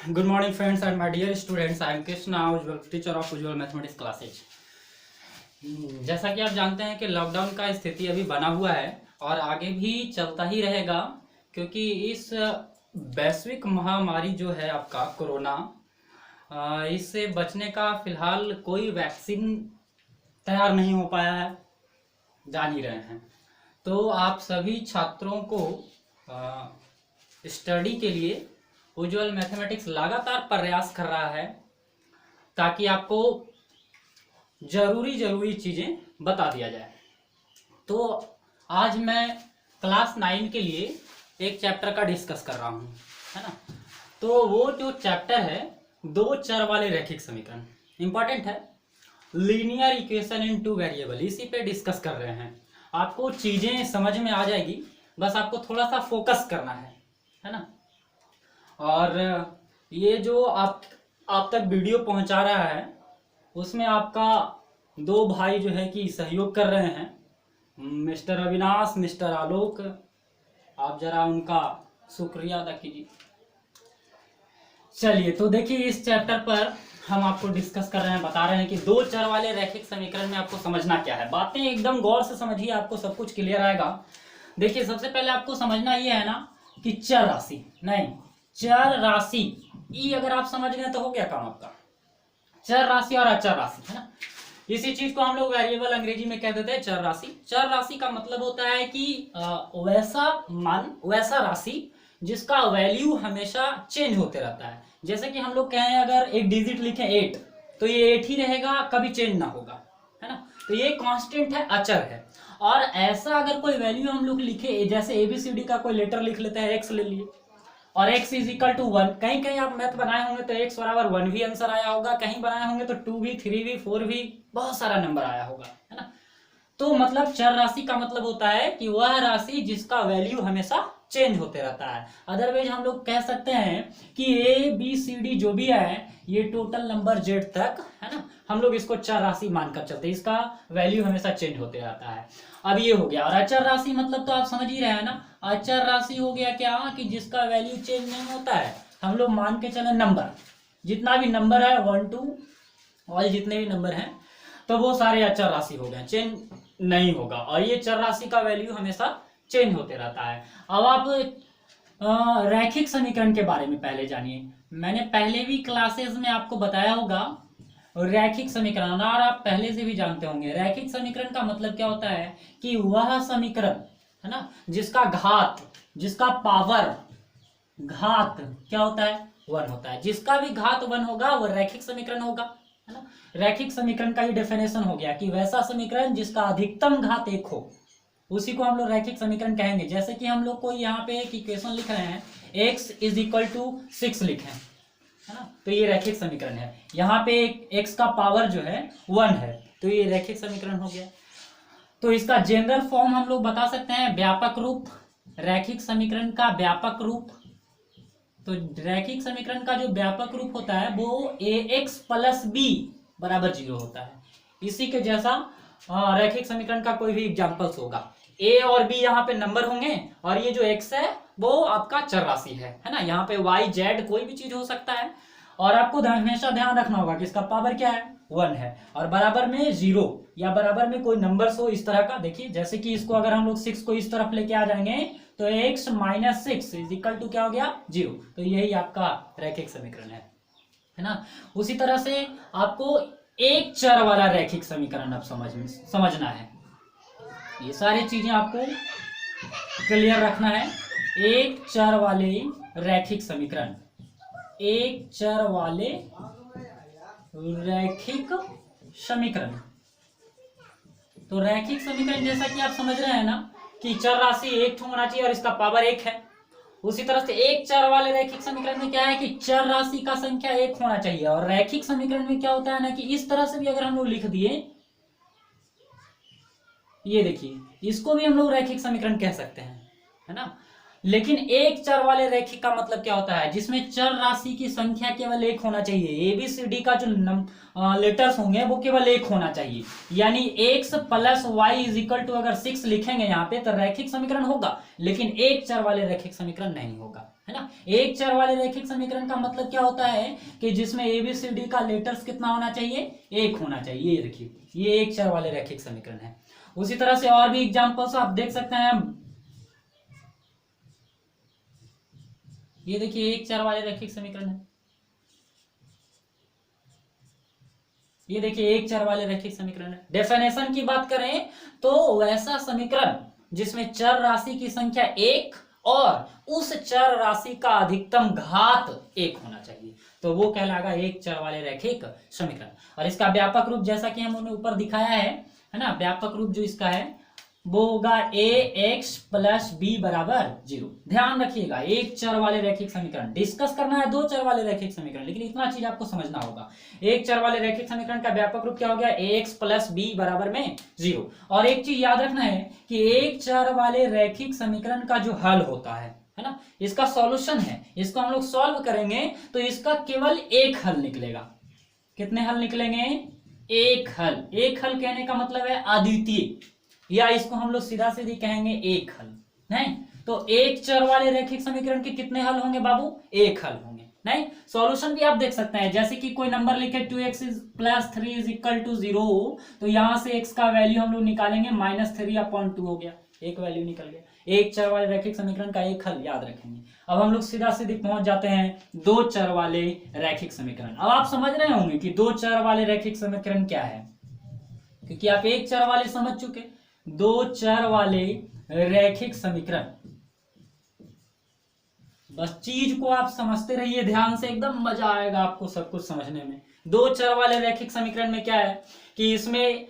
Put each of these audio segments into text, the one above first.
Good morning, friends and my dear students. I am Krishna Ujjwal, teacher of Ujjwal Mathematics classes. जैसा कि आप जानते हैं कि लॉकडाउन का स्थिति अभी बना हुआ है और आगे भी चलता ही रहेगा, क्योंकि इस वैश्विक महामारी जो है आपका कोरोना, इससे बचने का फिलहाल कोई वैक्सीन तैयार नहीं हो पाया है, जान ही रहे हैं। तो आप सभी छात्रों को स्टडी के लिए उज्ज्वल मैथमेटिक्स लगातार प्रयास कर रहा है ताकि आपको जरूरी चीज़ें बता दिया जाए। तो आज मैं क्लास 9 के लिए एक चैप्टर का डिस्कस कर रहा हूँ, है ना। तो वो जो चैप्टर है दो चर वाले रैखिक समीकरण, इंपॉर्टेंट है, linear equation in two variable, इसी पे डिस्कस कर रहे हैं। आपको चीज़ें समझ में आ जाएगी, बस आपको थोड़ा सा फोकस करना है ना। और ये जो आप तक वीडियो पहुंचा रहा है उसमें आपका दो भाई जो है कि सहयोग कर रहे हैं, मिस्टर अविनाश, मिस्टर आलोक। आप जरा उनका शुक्रिया अदा कीजिए। चलिए, तो देखिए इस चैप्टर पर हम आपको डिस्कस कर रहे हैं, बता रहे हैं कि दो चर वाले रैखिक समीकरण में आपको समझना क्या है। बातें एकदम गौर से समझिए, आपको सब कुछ क्लियर आएगा। देखिए, सबसे पहले आपको समझना ये है ना कि चर राशि नहीं, चर राशि ई अगर आप समझ गए तो हो गया काम आपका। चर राशि और अचर राशि, है ना। इसी चीज को हम लोग वेरिएबल अंग्रेजी में कह देते हैं चर राशि। चर राशि का मतलब होता है कि वैसा मान, वैसा राशि जिसका वैल्यू हमेशा चेंज होते रहता है। जैसे कि हम लोग कहें अगर एक डिजिट लिखें 8, तो ये 8 ही रहेगा, कभी चेंज ना होगा, है ना। तो ये कांस्टेंट है, अचर है। और ऐसा अगर कोई वैल्यू हम लोग लिखे, जैसे ABCD का कोई लेटर लिख लेते हैं, x ले लिए और x इज इक्वल टू 1, कहीं कहीं आप मैथ बनाए होंगे तो x बराबर 1 भी आंसर आया होगा, कहीं बनाए होंगे तो 2 भी, 3 भी, 4 भी, बहुत सारा नंबर आया होगा, है ना। तो मतलब चर राशि का मतलब होता है कि वह राशि जिसका वैल्यू हमेशा चेंज होते रहता है। अदरवाइज हम लोग कह सकते हैं कि ABCD जो भी है ये टोटल नंबर Z तक, है ना, हम लोग इसको चर राशि मानकर चलते हैं, इसका वैल्यू हमेशा चेंज होते रहता है। अब ये हो गया। और अचर राशि मतलब तो आप समझ ही रहे हैं ना, अचर राशि हो गया क्या कि जिसका वैल्यू चेंज नहीं होता है। हम लोग मान के चले नंबर, जितना भी नंबर है 1 2 और जितने भी नंबर हैं, तो वो सारे अचर राशि हो गए, चेंज नहीं होगा। और ये चर राशि का वैल्यू हमेशा चेंज होते रहता है। अब आप रैखिक समीकरण के बारे में पहले जानिए। मैंने पहले भी क्लासेस में आपको बताया होगा रैखिक समीकरण, और आप पहले से भी जानते होंगे। रैखिक समीकरण का मतलब क्या होता है कि वह समीकरण, है ना, जिसका घात, जिसका पावर, घात क्या होता है, 1 होता है। जिसका भी घात 1 होगा वो रैखिक समीकरण होगा, है ना। रैखिक समीकरण का ही डेफिनेशन हो गया कि वैसा समीकरण जिसका अधिकतम घात 1 हो, उसी को हम लोग रैखिक समीकरण कहेंगे। जैसे कि हम लोग को यहाँ पे एक इक्वेशन लिख रहे हैं, x इज इक्वल टू 6 लिखे, है ना, तो ये रैखिक समीकरण है। यहाँ पे x का पावर जो है 1 है, तो ये रैखिक समीकरण हो गया। तो इसका जनरल फॉर्म हम लोग बता सकते हैं, व्यापक रूप, रैखिक समीकरण का व्यापक रूप। तो रैखिक समीकरण का जो व्यापक रूप होता है वो ax प्लस b बराबर 0 होता है। इसी के जैसा रैखिक समीकरण का कोई भी एग्जांपल्स होगा। a और b यहाँ पे नंबर होंगे और ये जो x है वो आपका चर राशि है ना। यहाँ पे y z कोई भी चीज हो सकता है। और आपको हमेशा ध्यान रखना होगा कि इसका पावर क्या है, 1 है, और बराबर में 0 या बराबर में कोई नंबर हो इस तरह का। देखिए, जैसे कि इसको अगर हम लोग 6 को इस तरफ लेके आ जाएंगे तो x minus 6 is equal to क्या हो गया, 0। तो यही आपका रैखिक समीकरण है ना। उसी तरह से आपको एक चर वाला रैखिक समीकरण अब समझना है। ये सारी चीजें आपको क्लियर रखना है। एक चर वाले रैखिक समीकरण, एक चर वाले रैखिक समीकरण। तो रैखिक समीकरण जैसा कि आप समझ रहे हैं ना कि चर राशि 1 होना चाहिए और इसका पावर 1 है। उसी तरह से एक चर वाले रैखिक समीकरण में क्या है कि चर राशि का संख्या 1 होना चाहिए। और रैखिक समीकरण में क्या होता है ना कि इस तरह से भी अगर हम लोग लिख दिए, ये देखिए, इसको भी हम लोग रैखिक समीकरण कह सकते हैं, है ना। लेकिन एक चर वाले रेखिक का मतलब क्या होता है, जिसमें चर राशि की संख्या केवल एक होना चाहिए, ABCD का जो लेटर्स होंगे वो केवल एक होना चाहिए। यानी x plus y is equal to अगर 6 लिखेंगे यहाँ पे तो रैखिक समीकरण होगा, लेकिन एक चर वाले रैखिक समीकरण नहीं होगा, है ना। एक चर वाले रैखिक समीकरण का मतलब क्या होता है कि जिसमें ABCD का लेटर्स कितना होना चाहिए, एक होना चाहिए। ये देखिए, ये एक चर वाले रैखिक समीकरण है। उसी तरह से और भी एग्जांपल्स आप देख सकते हैं। ये देखिए एक चर वाले रैखिक समीकरण है, ये देखिए एक चर वाले रैखिक समीकरण है। डेफिनेशन की बात करें तो वैसा समीकरण जिसमें चर राशि की संख्या एक और उस चर राशि का अधिकतम घात एक होना चाहिए, तो वो कहलाएगा एक चर वाले रैखिक समीकरण। और इसका व्यापक रूप जैसा कि हमने ऊपर दिखाया है ना, व्यापक रूप जो इसका है वो होगा ax प्लस बी बराबर 0। ध्यान रखिएगा, एक चर वाले रैखिक समीकरण डिस्कस करना है, दो चर वाले रैखिक समीकरण, लेकिन इतना चीज आपको समझना होगा। एक चर वाले रैखिक समीकरण का व्यापक रूप क्या हो गया, ax प्लस बी बराबर में 0। और एक चीज याद रखना है कि एक चर वाले रैखिक समीकरण का जो हल होता है ना, इसका सॉल्यूशन है, इसको हम लोग सॉल्व करेंगे तो इसका केवल एक हल निकलेगा। कितने हल निकलेंगे, एक हल। एक हल कहने का मतलब है अद्वितीय, या इसको हम लोग सीधा सीधी कहेंगे एक हल, नहीं तो एक चर वाले रैखिक समीकरण के कितने हल होंगे बाबू, एक हल होंगे। नहीं, सॉल्यूशन भी आप देख सकते हैं, जैसे कि कोई नंबर लिखे 2x plus 3 is equal to 0, तो यहां से x का वैल्यू हम लोग निकालेंगे -3/2 हो गया, एक वैल्यू निकल गया। एक चर वाले रैखिक समीकरण का एक हल याद रखेंगे। अब हम लोग सीधा सीधी पहुंच जाते हैं दो चर वाले रैखिक समीकरण। अब आप समझ रहे होंगे कि दो चर वाले रैखिक समीकरण क्या है, क्योंकि आप एक चर वाले समझ चुके, दो चर वाले रैखिक समीकरण, बस चीज को आप समझते रहिए ध्यान से, एकदम मजा आएगा आपको सब कुछ समझने में। दो चर वाले रैखिक समीकरण में क्या है कि इसमें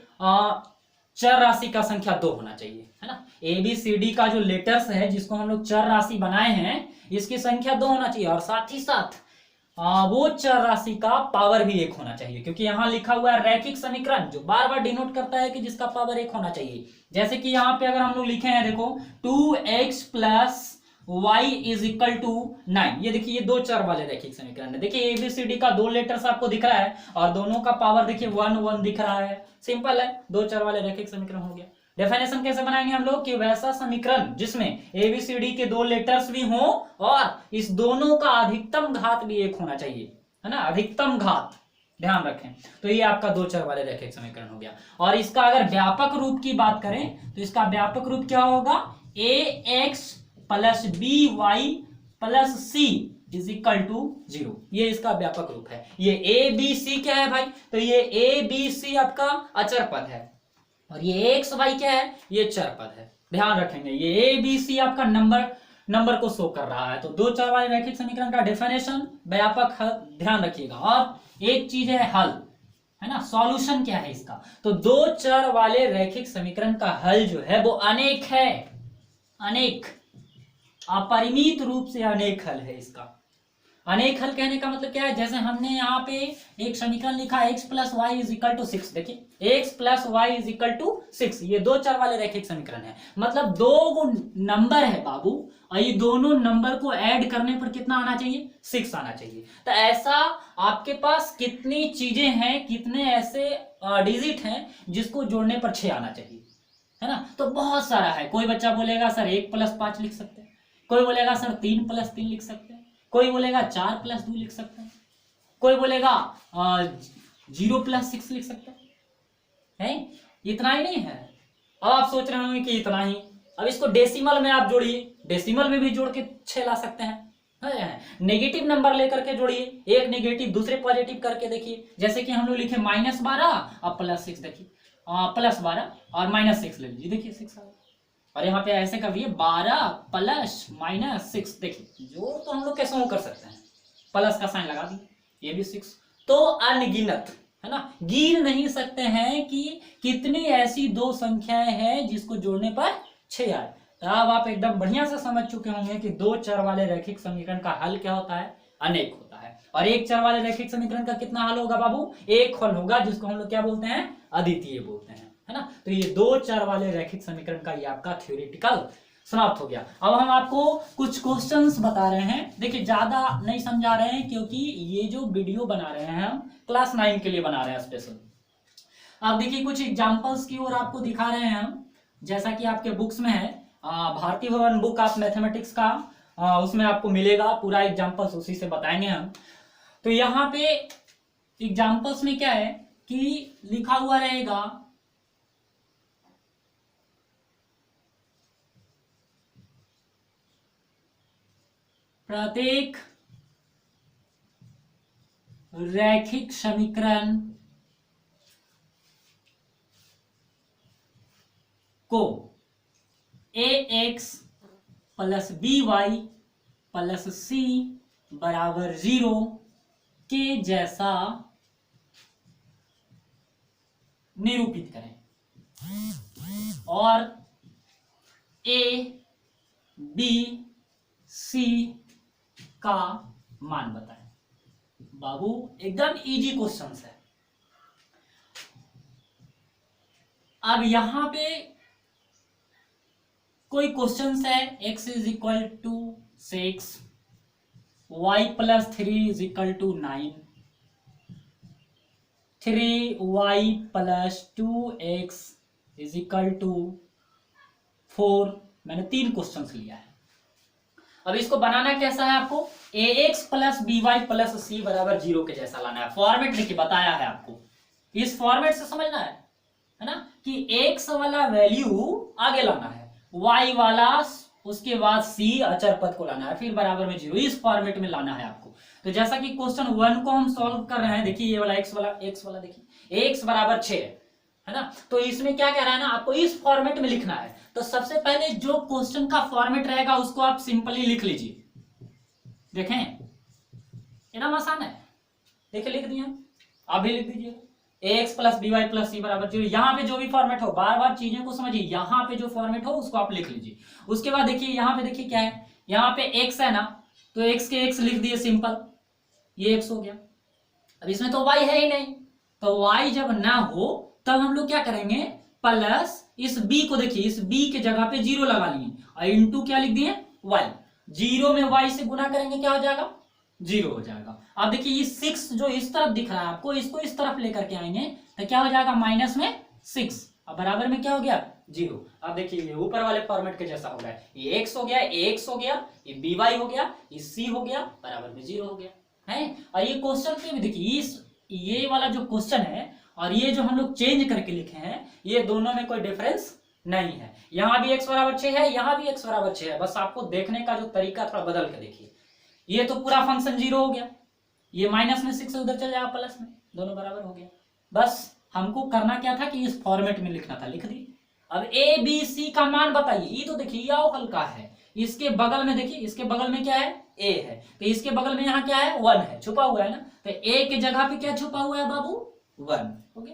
चर राशि का संख्या 2 होना चाहिए, है ना। ABCD का जो लेटर्स है जिसको हम लोग चर राशि बनाए हैं, इसकी संख्या 2 होना चाहिए, और साथ ही साथ वो चर राशि का पावर भी 1 होना चाहिए, क्योंकि यहाँ लिखा हुआ है रैखिक समीकरण, जो बार बार डिनोट करता है कि जिसका पावर 1 होना चाहिए। जैसे कि यहाँ पे अगर हम लोग लिखे हैं, देखो 2x plus y is equal to 9, ये देखिए ये दो चर वाले रैखिक समीकरण है। देखिए ABCD का दो लेटर्स आपको दिख रहा है और दोनों का पावर देखिए 1 1 दिख रहा है, सिंपल है, दो चर वाले रैखिक समीकरण हो गया। डेफिनेशन कैसे बनाएंगे हम लोग कि वैसा समीकरण जिसमें ABCD के दो लेटर्स भी हों और इस दोनों का अधिकतम घात भी 1 होना चाहिए, है ना, अधिकतम घात, ध्यान रखें। तो ये आपका दो चर वाले रैखिक समीकरण हो गया। और इसका अगर व्यापक रूप की बात करें तो इसका व्यापक रूप क्या होगा, ax plus b y plus c is equal to 0, ये इसका व्यापक रूप है। ये ए बी सी क्या है भाई, तो ये ए बी सी आपका अचर पद है, और ये एक्स वाई क्या है, ये चर पद है। ध्यान रखेंगे, ये ए बी सी आपका नंबर को शो कर रहा है। तो दो चर वाले रैखिक समीकरण का डेफिनेशन, व्यापक हल, ध्यान रखिएगा। और एक चीज है हल, है ना, सॉल्यूशन क्या है इसका, तो दो चर वाले रैखिक समीकरण का हल जो है वो अनेक है, अनेक, अपरिमित रूप से अनेक हल है इसका। अनेक हल कहने का मतलब क्या है, जैसे हमने यहाँ पे एक समीकरण लिखा x plus y is equal to 6, देखिए x plus y is equal to 6, ये दो चर वाले रैखिक समीकरण है। मतलब दो नंबर है बाबू, और ये दोनों नंबर को ऐड करने पर कितना आना चाहिए, 6 आना चाहिए। तो ऐसा आपके पास कितनी चीजें हैं, कितने ऐसे डिजिट हैं जिसको जोड़ने पर 6 आना चाहिए, है ना। तो बहुत सारा है। कोई बच्चा बोलेगा सर 1 प्लस 5 लिख सकते हैं, कोई बोलेगा सर 3 प्लस 3 लिख सकते हैं, कोई बोलेगा 4 प्लस 2 लिख सकते हैं, कोई बोलेगा 0 प्लस 6 लिख सकते हैं। इतना ही नहीं है। अब आप सोच रहे होंगे कि इतना ही, अब इसको डेसिमल में आप जोड़िए, डेसिमल में भी जोड़ के 6 ला सकते हैं। नेगेटिव नंबर लेकर के जोड़िए, एक नेगेटिव दूसरे पॉजिटिव करके देखिए। जैसे कि हम लोग लिखे -12 और +6, देखिए +12 और -6 ले लीजिए, देखिए 6 आ गया। और यहाँ पे ऐसे कर दिए 12 प्लस -6, देखिए जो तो हम लोग कैसे कर सकते हैं, प्लस का साइन लगा दिए, ये भी 6। तो अनगिनत, है ना, गिन नहीं सकते हैं कि कितनी ऐसी दो संख्याएं हैं जिसको जोड़ने पर 6 आए। तो अब आप एकदम बढ़िया से समझ चुके होंगे कि दो चर वाले रैखिक समीकरण का हल क्या होता है, अनेक होता है। और एक चर वाले रैखिक समीकरण का कितना हल होगा बाबू, एक हल होगा, जिसको हम लोग क्या बोलते हैं, अद्वितीय बोलते हैं, है ना। तो ये दो चर वाले रैखिक समीकरण का ये आपका थ्योरेटिकल समाप्त हो गया। अब हम आपको कुछ क्वेश्चंस बता रहे हैं। देखिए ज्यादा नहीं समझा रहे हैं क्योंकि ये जो वीडियो बना रहे हैं हम क्लास 9 के लिए बना रहे हैं स्पेशल। अब देखिए कुछ एग्जांपल्स की ओर आपको दिखा रहे हैं हम, जैसा कि आपके बुक्स में है भारती भवन बुक ऑफ मैथमेटिक्स का, उसमें आपको मिलेगा पूरा एग्जांपल्स, उसी से बताएंगे हम। तो यहाँ पे एग्जांपल्स में क्या है कि लिखा हुआ रहेगा प्रत्येक रैखिक समीकरण को ax plus by plus c बराबर 0 के जैसा निरूपित करें और a b c का मान बताएं। बाबू एकदम इजी क्वेश्चन है। अब यहां पे कोई क्वेश्चन है x is equal to 6, y plus 3 is equal to 9, 3y plus 2x is equal to 4। मैंने 3 क्वेश्चंस लिया है। अब इसको बनाना कैसा है आपको, ax plus by plus c बराबर 0 के जैसा लाना है। फॉर्मेट देखिए बताया है आपको, इस फॉर्मेट से समझना है ना, कि x वाला वैल्यू आगे लाना है, y वाला उसके बाद c अचर पद को लाना है, फिर बराबर में 0, इस फॉर्मेट में लाना है आपको। तो जैसा कि क्वेश्चन 1 को हम सॉल्व कर रहे हैं, देखिए ये वाला x वाला देखिए x बराबर 6 है ना। तो इसमें क्या कह रहा है ना, आपको इस फॉर्मेट में लिखना है। तो सबसे पहले जो क्वेश्चन का फॉर्मेट रहेगा उसको आप सिंपली लिख लीजिए। देखें एकदम आसान है, देखिए लिख दिया, आप भी लिख दीजिए ax plus by plus c बराबर 0। यहाँ पे जो भी फॉर्मेट हो, बार बार चीजें को समझिए, यहाँ पे जो फॉर्मेट हो उसको आप लिख लीजिए। उसके बाद देखिए यहाँ पे देखिए क्या है, यहाँ पे x है ना, तो x के x लिख दिए सिंपल, ये x हो गया। अब इसमें तो y है ही नहीं, तो y जब ना हो तब हम लोग क्या करेंगे, प्लस इस b को देखिए, इस b के जगह पे 0 लगा लिए और इंटू क्या लिख दिए y, 0 में y से गुना करेंगे क्या हो जाएगा, 0 हो जाएगा। अब देखिए ये 6 जो इस तरफ दिख रहा है आपको, इसको इस तरफ लेकर के आएंगे तो क्या हो जाएगा, माइनस में 6 और बराबर में क्या हो गया, 0। अब देखिए ये ऊपर वाले फॉर्मेट के जैसा हो गया, ये x हो गया, ax हो गया, ये by हो गया, ये c हो गया, बराबर में 0 हो गया है। और ये क्वेश्चन पे भी देखिए, इस ये वाला जो क्वेश्चन है और ये जो हम लोग चेंज करके लिखे हैं, ये दोनों में कोई डिफरेंस नहीं है। यहाँ भी x बराबर 6 है, यहाँ भी x बराबर 6 है, बस आपको देखने का जो तरीका थोड़ा बदल के देखिए। ये तो पूरा फंक्शन 0 हो गया, ये माइनस में 6 उधर चल जाएगा प्लस में, दोनों बराबर हो गया। बस हमको करना क्या था कि इस फॉर्मेट में लिखना था, लिख दी। अब ए बी सी का मान बताइए, ये तो देखिए ये हल्का है, इसके बगल में देखिए, इसके बगल में क्या है, a है, तो इसके बगल में यहाँ क्या है, 1 है, छुपा हुआ है ना, तो a के जगह पे क्या छुपा हुआ है बाबू, 1। ओके,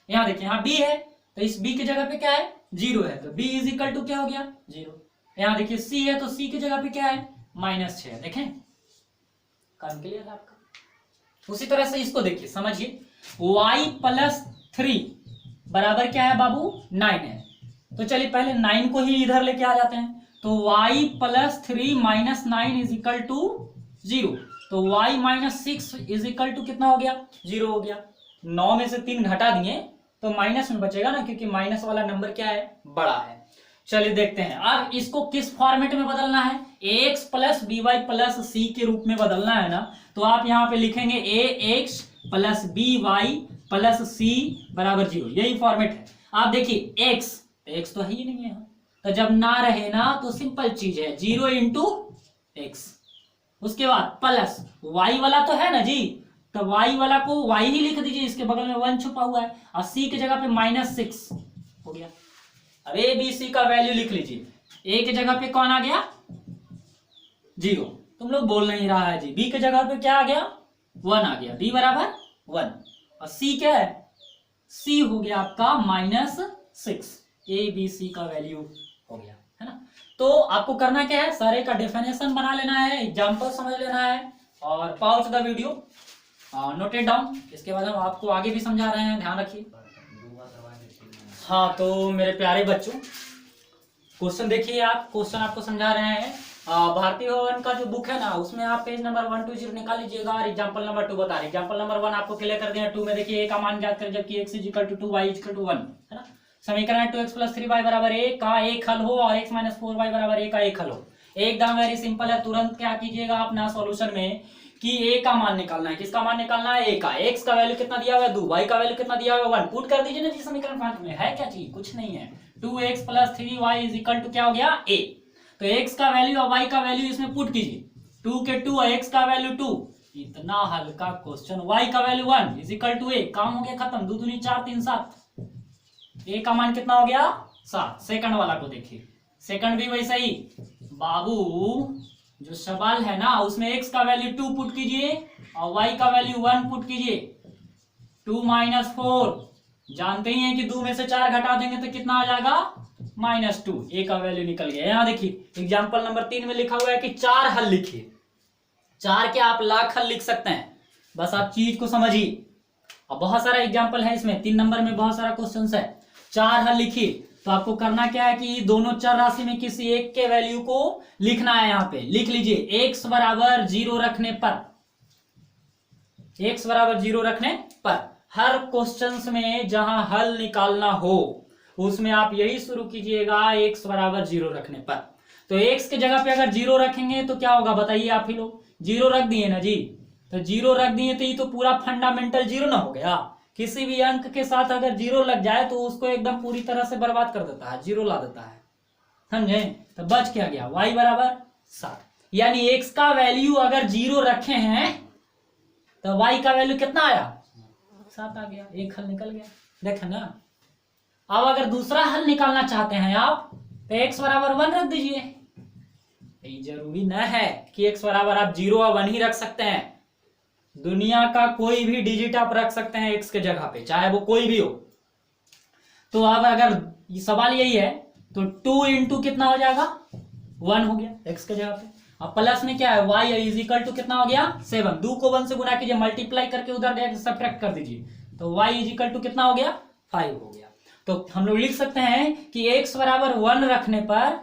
यहाँ देखिए यहाँ b है, तो इस b के जगह पे क्या है, 0 है, तो b इज इक्वल टू क्या हो गया, 0। यहाँ देखिए c है, तो c के जगह पे क्या है, -6। देखें काम क्लियर है आपका। उसी तरह से इसको देखिए, समझिए, y प्लस 3 बराबर क्या है बाबू, 9 है। तो चलिए पहले 9 को ही इधर लेके आ जाते हैं, तो y plus 3 minus 9 is equal to 0। तो y minus 6 is equal to कितना हो गया, 0 हो गया। 9 में से 3 घटा दिए तो माइनस में बचेगा ना, क्योंकि माइनस वाला नंबर क्या है, बड़ा है। चलिए देखते हैं अब इसको किस फॉर्मेट में बदलना है, ax plus by plus c के रूप में बदलना है ना। तो आप यहाँ पे लिखेंगे ax plus by plus c बराबर 0, यही फॉर्मेट है। आप देखिए x तो है ही नहीं है, तो जब ना रहे ना तो सिंपल चीज है, 0 इंटू एक्स। उसके बाद प्लस y वाला तो है ना जी, तो y वाला को y ही लिख दीजिए, इसके बगल में 1 छुपा हुआ है, और c के जगह पे -6 हो गया। अब ए बी सी का वैल्यू लिख लीजिए, ए के जगह पे कौन आ गया, 0, तुम लोग बोल नहीं रहा है जी। बी के जगह पे क्या आ गया, 1 आ गया, बी बराबर 1, और सी क्या है, सी हो गया आपका -6। ए बी सी का वैल्यू हो गया, है ना। तो आपको करना क्या है, सारे का डेफिनेशन बना लेना है, एग्जाम्पल समझ लेना है, और pause the video, noted down. इसके बाद हम आपको आगे भी समझा रहे हैं, ध्यान रखिए। हाँ तो मेरे प्यारे बच्चों, क्वेश्चन देखिए आप, क्वेश्चन आपको समझा रहे हैं। भारतीय भवन का जो बुक है ना, उसमें आप पेज नंबर 120 निकाल लीजिएगा और एग्जांपल नंबर 2 बता रहे। एग्जांपल नंबर 1 आपको क्लियर कर दिया। 2 में देखिए a का मान ज्ञात करें, जबकि x = 2 y = 1 है ना। समीकरण 2x + 3y = a का एक हल हो और x - 4y = a का एक हल हो। एकदम वेरी सिंपल है। तुरंत क्या कीजिएगा अपना सॉल्यूशन में कि a का मान निकालना है। किसका मान निकालना है? a का। x का वैल्यू कितना दिया हुआ है? 2। y का वैल्यू कितना दिया हुआ है? 1। पुट कर दीजिए ना जी समीकरण 5 में। है क्या चीज? कुछ नहीं है। 2x + 3y = क्या हो गया? a। तो x का वैल्यू और y का वैल्यू इसमें पुट कीजिए। 2 के 2 और x का वैल्यू 2। इतना हल्का क्वेश्चन। y का वैल्यू 1 = a। काम हो गया खत्म। 2 दूनी 4 3 7। a का मान कितना हो गया? 7। सेकंड वाला को देखिए। सेकंड भी वैसा ही। बाबू जो सवाल है ना, उसमें x का वैल्यू 2 पुट कीजिए और y का वैल्यू 1 पुट कीजिए। 2 - 4। जानते ही हैं कि 2 में से 4 घटा देंगे तो कितना आ जाएगा? -2। a का वैल्यू निकल गया। यहां देखिए एग्जांपल नंबर 3 में लिखा हुआ है कि 4 हल लिखिए। 4 के आप लाख हल लिख सकते हैं, बस आप चीज को समझिए। अब बहुत सारा एग्जांपल है इसमें, 3 नंबर में बहुत सारा क्वेश्चन है। 4 हल लिखिए। तो आपको करना क्या है कि दोनों चर राशि में किसी एक के वैल्यू को लिखना है। यहाँ पे लिख लीजिए x = 0 रखने पर, x = 0 रखने पर हर क्वेश्चंस में जहां हल निकालना हो उसमें आप यही शुरू कीजिएगा x = 0 रखने पर। तो x के जगह पे अगर 0 रखेंगे तो क्या होगा बताइए आप ही लोग। 0 रख दिए ना जी, तो 0 रख दिए तो ये तो पूरा फंडामेंटल 0 ना हो गया। किसी भी अंक के साथ अगर 0 लग जाए तो उसको एकदम पूरी तरह से बर्बाद कर देता है, 0 ला देता है। समझे? तो बच क्या गया? y = 7। यानी x का वैल्यू अगर 0 रखे हैं तो y का वैल्यू कितना आया? 7 आ गया। एक हल निकल गया। देखे ना। अब अगर दूसरा हल निकालना चाहते हैं आप तो x = 1 रख दीजिए। ये जरूरी न है कि x = आप 0 और 1 ही रख सकते हैं। दुनिया का कोई भी डिजिट आप रख सकते हैं x के जगह पे, चाहे वो कोई भी हो। तो अब अगर सवाल यही है तो 2 × कितना हो जाएगा? 1 हो गया x के जगह पे। अब प्लस में क्या है? y = कितना हो गया? 7। 2 को 1 से गुना कीजिए, मल्टीप्लाई करके उधर डायरेक्ट सब्ट्रैक्ट कर दीजिए। तो y = कितना हो गया? 5 हो गया। तो हम लोग लिख सकते हैं कि x = 1 रखने पर।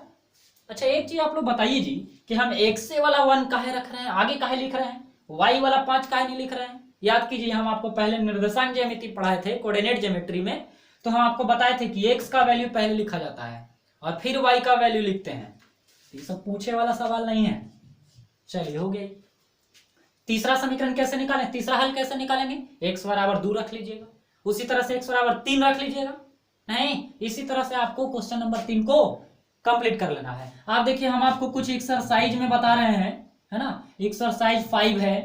अच्छा एक चीज आप लोग बताइए जी कि हम x से वाला 1 काहे रख रहे हैं, आगे काहे लिख रहे हैं? y वाला 5 काहे नहीं लिख रहे हैं? याद कीजिए, हम आपको पहले निर्देशांक ज्यामिति पढ़ाए थे, कोऑर्डिनेट ज्योमेट्री में। तो हम आपको बताए थे कि x का वैल्यू पहले लिखा जाता है और फिर y का वैल्यू लिखते हैं। ये सब पूछे वाला सवाल नहीं है। चलिए हो गई। तीसरा समीकरण कैसे निकालें? तीसरा हल कैसे निकालेंगे? x = 2 रख लीजिएगा। उसी तरह से x = 3 रख लीजिएगा। नहीं, इसी तरह से आपको क्वेश्चन नंबर 3 को कंप्लीट कर लेना है। आप देखिए हम आपको कुछ एक्सरसाइज में बता रहे हैं, है ना। एक्सरसाइज 5 है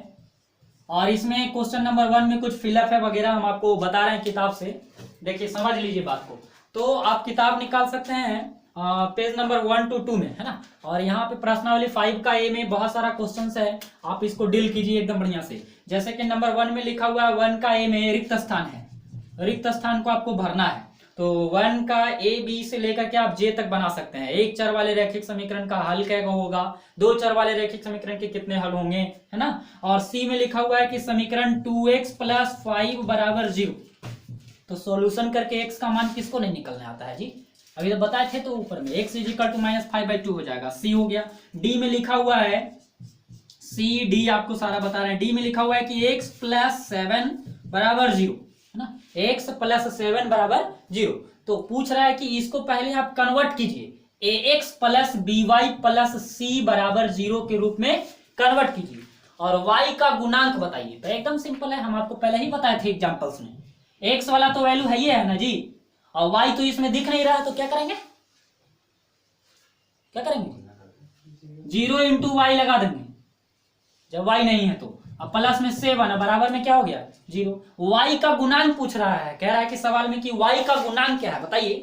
और इसमें क्वेश्चन नंबर 1 में कुछ फिलअप है वगैरह, हम आपको बता रहे हैं किताब से। देखिए समझ लीजिए बात को। तो आप किताब निकाल सकते हैं पेज नंबर 1 to 2 में, है ना। और यहाँ पे प्रश्नावली 5 का ए में बहुत सारा क्वेश्चन है, आप इसको डील कीजिए एकदम बढ़िया से। जैसे कि नंबर 1 में लिखा हुआ है 1 का ए में रिक्त स्थान है, रिक्त स्थान को आपको भरना है। तो 1 का ए बी से लेकर के आप जे तक बना सकते हैं। एक चर वाले रैखिक समीकरण का हल क्या होगा, 2 चर वाले रैखिक समीकरण के कितने हल होंगे, है ना। और सी में लिखा हुआ है कि समीकरण 2x + 5 = 0। तो सॉल्यूशन करके x का मान किसको नहीं निकलने आता है जी? अभी तो बताए थे। तो ऊपर में x = -5/2 हो जाएगा। सी हो गया। डी में लिखा हुआ है, सी डी आपको सारा बता रहे हैं। डी में लिखा हुआ है कि x + 7 = 0, है ना। x + 7 = 0। तो पूछ रहा है कि इसको पहले आप कन्वर्ट कीजिए, ax + by + c = 0 के रूप में कन्वर्ट कीजिए और y का गुणांक बताइए। तो एकदम सिंपल है, हम आपको पहले ही बताए थे एग्जांपल्स में। x वाला तो वैल्यू है ही है ना जी, और y तो इसमें दिख नहीं रहा है। तो क्या करेंगे? क्या करेंगे? 0 × y लगा देंगे जब y नहीं है तो। अब प्लस में 7 है, बराबर में क्या हो गया? 0। y का गुणांक पूछ रहा है, कह रहा है कि सवाल में कि y का गुणांक क्या है बताइए।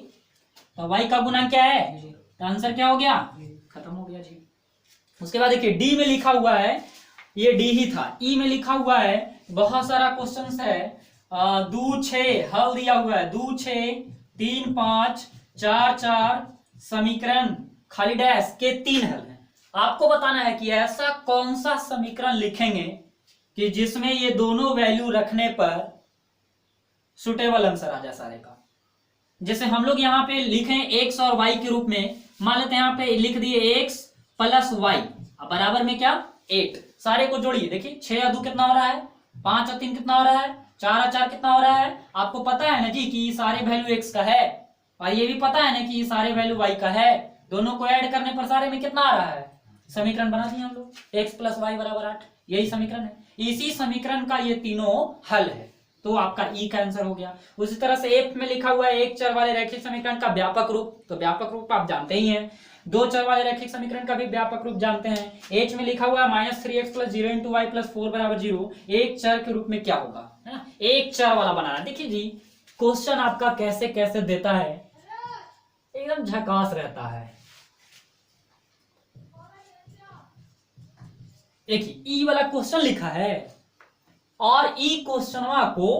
तो y का गुणांक क्या है? तो आंसर क्या हो गया? खत्म हो गया जी। उसके बाद देखिए डी में लिखा हुआ है, ये डी ही था। ई में लिखा हुआ है, बहुत सारा क्वेश्चन है। 2 6 हल दिया हुआ है, 2 6 3 5 4 4 समीकरण खाली डैश के 3 हल हैं। आपको बताना है कि ऐसा कौन सा समीकरण लिखेंगे कि जिसमें ये दोनों वैल्यू रखने पर सुटेबल आंसर आ जाए सारे का। जैसे हम लोग यहाँ पे लिखे एक्स और वाई के रूप में, मान लेते हैं यहाँ पे लिख दिए एक्स प्लस वाई बराबर में क्या 8। सारे को जोड़िए, देखिए 6 और 2 कितना हो रहा है, 5 और 3 कितना हो रहा है, 4 और 4 कितना हो रहा है। आपको पता है ना जी कि ये सारे वैल्यू एक्स का है, और ये भी पता है ना कि ये सारे वैल्यू वाई का है। दोनों को ऐड करने पर सारे में कितना आ रहा है, समीकरण बना दिए हम लोग, एक्स प्लस वाई बराबर 8। यही समीकरण है, इसी समीकरण का ये तीनों हल है, तो आपका ई का आंसर हो गया। उसी तरह से एफ में लिखा हुआ है एक चर वाले रैखिक समीकरण का व्यापक रूप, तो व्यापक रूप आप जानते ही हैं। दो चर वाले रैखिक समीकरण का भी व्यापक रूप जानते हैं। एच में लिखा हुआ है -3x + 0 × y + 4 = 0। एक चर के रूप में क्या होगा, है ना, एक चर वाला बनाना। देखिए जी क्वेश्चन आपका कैसे कैसे देता है, एकदम झकास रहता है। देखिए ई वाला क्वेश्चन लिखा है और ई क्वेश्चन को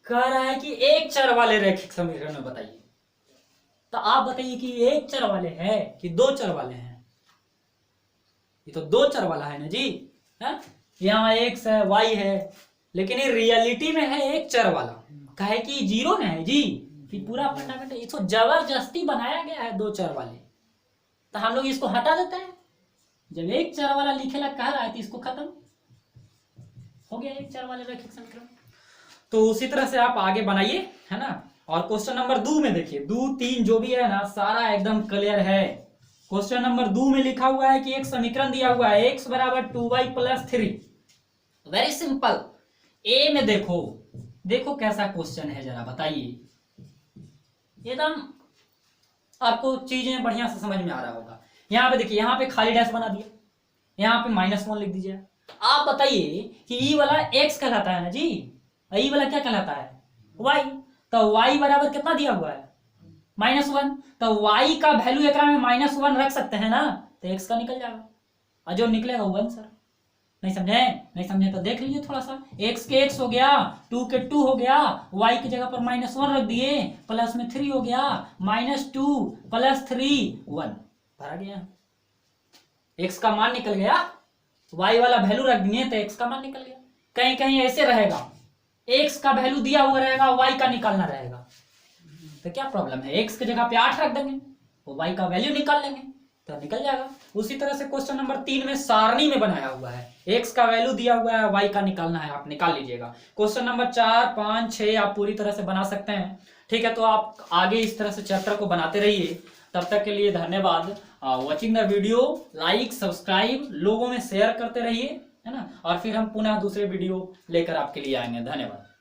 कह रहा है कि एक चर वाले रैखिक समीकरण में बताइए। तो आप बताइए कि एक चर वाले है कि दो चर वाले हैं। ये तो दो चर वाला है ना जी, है? यहाँ एक्स है वाई है, लेकिन ये रियलिटी में है एक चर वाला। कहे कि जीरो में है जी, कि पूरा फंडामेंट इसको जबरदस्ती बनाया गया है दो चर वाले, तो हम लोग इसको हटा देते हैं। जब एक चर वाला लिखेला कह रहा है तो इसको खत्म हो गया, एक चर वाले रैखिक समीकरण। तो उसी तरह से आप आगे बनाइए, है ना। और क्वेश्चन नंबर 2 में देखिए, 2, 3 जो भी है ना सारा एकदम क्लियर है। क्वेश्चन नंबर 2 में लिखा हुआ है कि एक समीकरण दिया हुआ है x = 2y + 3। Very simple. ए में देखो, देखो कैसा क्वेश्चन है, जरा बताइए। एकदम आपको चीजें बढ़िया से समझ में आ रहा होगा। यहाँ पे देखिए, यहाँ पे खाली डैश बना दिया, यहाँ पे -1 लिख दीजिए। आप बताइए कि ई वाला x कहलाता है ना जी, ई वाला क्या कहलाता है, y। तो y बराबर कितना दिया हुआ है, -1। तो y का वैल्यू एकरा में -1 रख सकते हैं ना, तो x का निकल जाएगा, और जो निकलेगा वो आंसर। नहीं समझे, नहीं समझे तो देख लीजिए थोड़ा सा। x के x हो गया, 2 के 2 हो गया, y की जगह पर -1 रख दिए, प्लस में 3 हो गया, -2 + 3 1 भरा गया। x का मान निकल गया, y वाला वैल्यू रख दिए तो x का मान निकल गया। कहीं कहीं ऐसे रहेगा, x का वैल्यू दिया हुआ रहेगा, y का निकालना रहेगा, तो क्या प्रॉब्लम है, x की जगह पे 8 रख देंगे, वो y का वैल्यू निकाल लेंगे तो निकल जाएगा। उसी तरह से क्वेश्चन नंबर 3 में सारणी में बनाया हुआ है, x का वैल्यू दिया हुआ है, y का निकालना है, आप निकाल लीजिएगा। क्वेश्चन नंबर 4, 5, 6 आप पूरी तरह से बना सकते हैं। ठीक है, तो आप आगे इस तरह से चैप्टर को बनाते रहिए। तब तक के लिए धन्यवाद। Watching the video, like subscribe, लोगों में शेयर करते रहिए, है ना। और फिर हम पुनः दूसरे वीडियो लेकर आपके लिए आएंगे। धन्यवाद।